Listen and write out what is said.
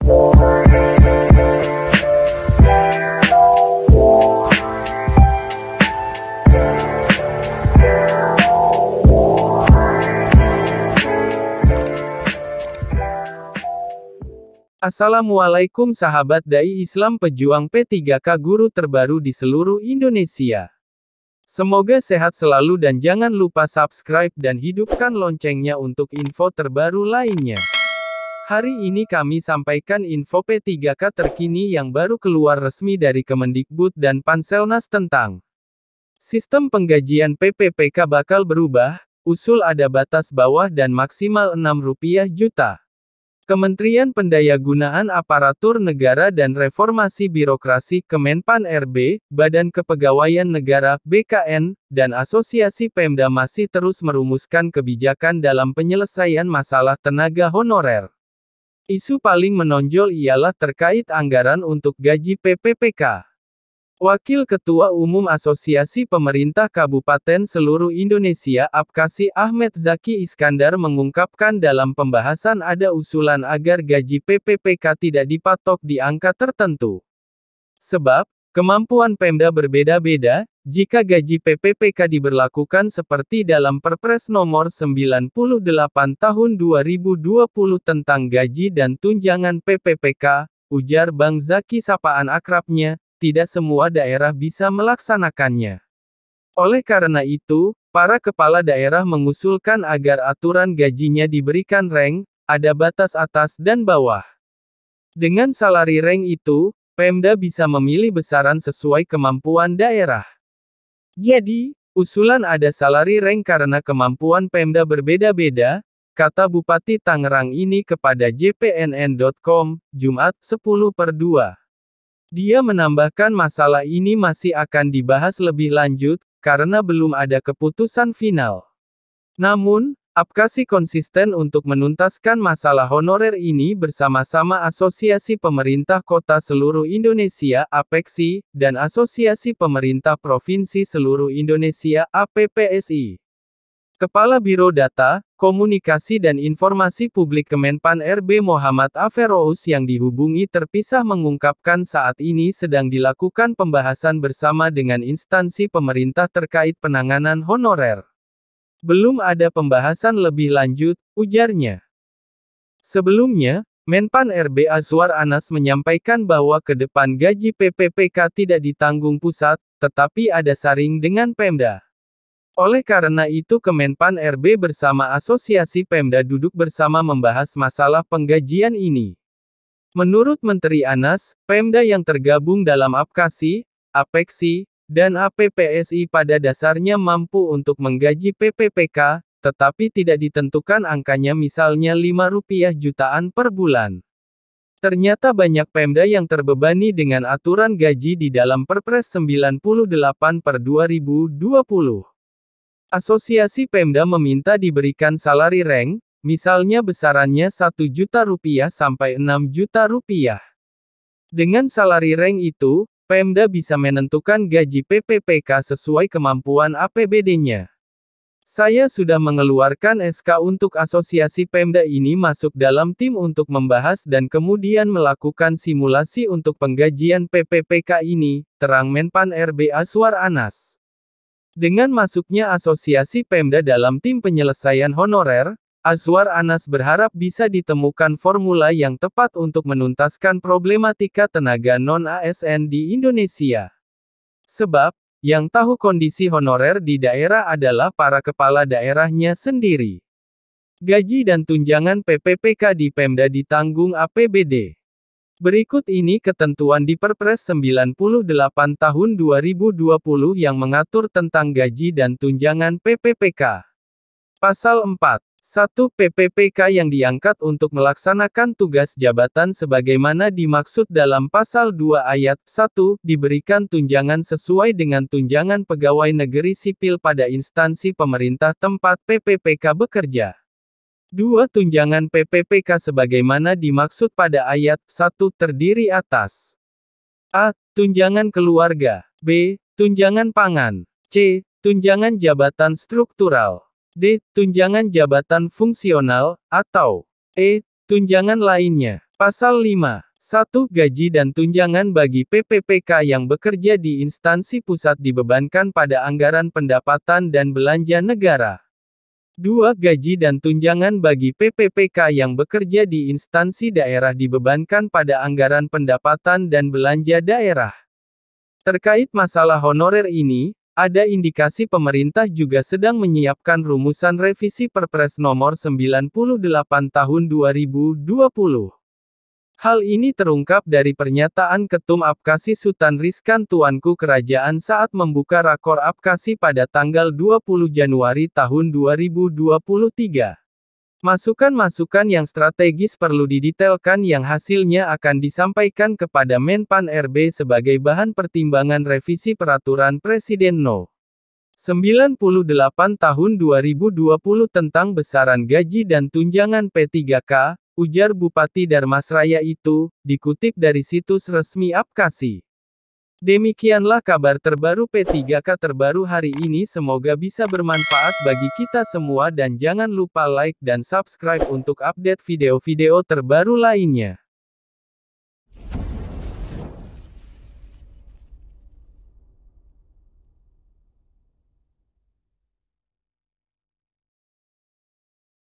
Assalamualaikum sahabat dai Islam pejuang P3K guru terbaru di seluruh Indonesia. Semoga sehat selalu dan jangan lupa subscribe dan hidupkan loncengnya untuk info terbaru lainnya. Hari ini kami sampaikan info P3K terkini yang baru keluar resmi dari Kemendikbud dan Panselnas tentang sistem penggajian PPPK bakal berubah, usul ada batas bawah dan maksimal Rp6 juta. Kementerian Pendayagunaan Aparatur Negara dan Reformasi Birokrasi Kemenpan RB, Badan Kepegawaian Negara (BKN), dan Asosiasi Pemda masih terus merumuskan kebijakan dalam penyelesaian masalah tenaga honorer. Isu paling menonjol ialah terkait anggaran untuk gaji PPPK. Wakil Ketua Umum Asosiasi Pemerintah Kabupaten Seluruh Indonesia (APKASI) Ahmed Zaki Iskandar mengungkapkan dalam pembahasan ada usulan agar gaji PPPK tidak dipatok di angka tertentu. Sebab, kemampuan Pemda berbeda-beda, jika gaji PPPK diberlakukan seperti dalam Perpres Nomor 98 Tahun 2020 tentang Gaji dan Tunjangan PPPK, ujar Bang Zaki sapaan akrabnya, tidak semua daerah bisa melaksanakannya. Oleh karena itu, para kepala daerah mengusulkan agar aturan gajinya diberikan rank, ada batas atas dan bawah. Dengan salary rank itu, Pemda bisa memilih besaran sesuai kemampuan daerah. Jadi, usulan ada salary rank karena kemampuan Pemda berbeda-beda, kata Bupati Tangerang ini kepada jpnn.com, Jumat, 10/2. Dia menambahkan masalah ini masih akan dibahas lebih lanjut, karena belum ada keputusan final. Namun, APKASI konsisten untuk menuntaskan masalah honorer ini bersama-sama Asosiasi Pemerintah Kota Seluruh Indonesia (APEKSI) dan Asosiasi Pemerintah Provinsi Seluruh Indonesia (APPSI). Kepala Biro Data, Komunikasi dan Informasi Publik Kemenpan RB Muhammad Aferous yang dihubungi terpisah mengungkapkan saat ini sedang dilakukan pembahasan bersama dengan instansi pemerintah terkait penanganan honorer. Belum ada pembahasan lebih lanjut, ujarnya. Sebelumnya, Menpan RB Azwar Anas menyampaikan bahwa ke depan gaji PPPK tidak ditanggung pusat, tetapi ada saring dengan Pemda. Oleh karena itu Kemenpan RB bersama Asosiasi Pemda duduk bersama membahas masalah penggajian ini. Menurut Menteri Anas, Pemda yang tergabung dalam APKASI, APEKSI, dan APPSI pada dasarnya mampu untuk menggaji PPPK, tetapi tidak ditentukan angkanya misalnya Rp5 jutaan per bulan. Ternyata banyak Pemda yang terbebani dengan aturan gaji di dalam Perpres 98/2020. Asosiasi Pemda meminta diberikan salary rank, misalnya besarannya Rp1 juta sampai Rp6 juta. Dengan salary rank itu, Pemda bisa menentukan gaji PPPK sesuai kemampuan APBD-nya. Saya sudah mengeluarkan SK untuk asosiasi Pemda ini masuk dalam tim untuk membahas dan kemudian melakukan simulasi untuk penggajian PPPK ini, terang Menpan RB Azwar Anas. Dengan masuknya asosiasi Pemda dalam tim penyelesaian honorer, Azwar Anas berharap bisa ditemukan formula yang tepat untuk menuntaskan problematika tenaga non-ASN di Indonesia. Sebab, yang tahu kondisi honorer di daerah adalah para kepala daerahnya sendiri. Gaji dan tunjangan PPPK di Pemda ditanggung APBD. Berikut ini ketentuan di Perpres 98 Tahun 2020 yang mengatur tentang gaji dan tunjangan PPPK. Pasal 4. 1. PPPK yang diangkat untuk melaksanakan tugas jabatan sebagaimana dimaksud dalam Pasal 2 Ayat 1, diberikan tunjangan sesuai dengan tunjangan pegawai negeri sipil pada instansi pemerintah tempat PPPK bekerja. 2. Tunjangan PPPK sebagaimana dimaksud pada ayat 1 terdiri atas A. Tunjangan keluarga. B. Tunjangan pangan. C. Tunjangan jabatan struktural. D. Tunjangan jabatan fungsional, atau E. Tunjangan lainnya. Pasal 5. 1. Gaji dan tunjangan bagi PPPK yang bekerja di instansi pusat dibebankan pada anggaran pendapatan dan belanja negara. 2. Gaji dan tunjangan bagi PPPK yang bekerja di instansi daerah dibebankan pada anggaran pendapatan dan belanja daerah. Terkait masalah honorer ini, ada indikasi pemerintah juga sedang menyiapkan rumusan revisi Perpres Nomor 98 Tahun 2020. Hal ini terungkap dari pernyataan Ketum Apkasi Sultan Rizkan Tuanku Kerajaan saat membuka Rakor Apkasi pada tanggal 20 Januari tahun 2023. Masukan-masukan yang strategis perlu didetailkan yang hasilnya akan disampaikan kepada Menpan RB sebagai bahan pertimbangan revisi Peraturan Presiden No. 98 Tahun 2020 tentang besaran gaji dan tunjangan P3K, ujar Bupati Darmasraya itu, dikutip dari situs resmi Apkasi. Demikianlah kabar terbaru P3K terbaru hari ini, semoga bisa bermanfaat bagi kita semua dan jangan lupa like dan subscribe untuk update video-video terbaru lainnya.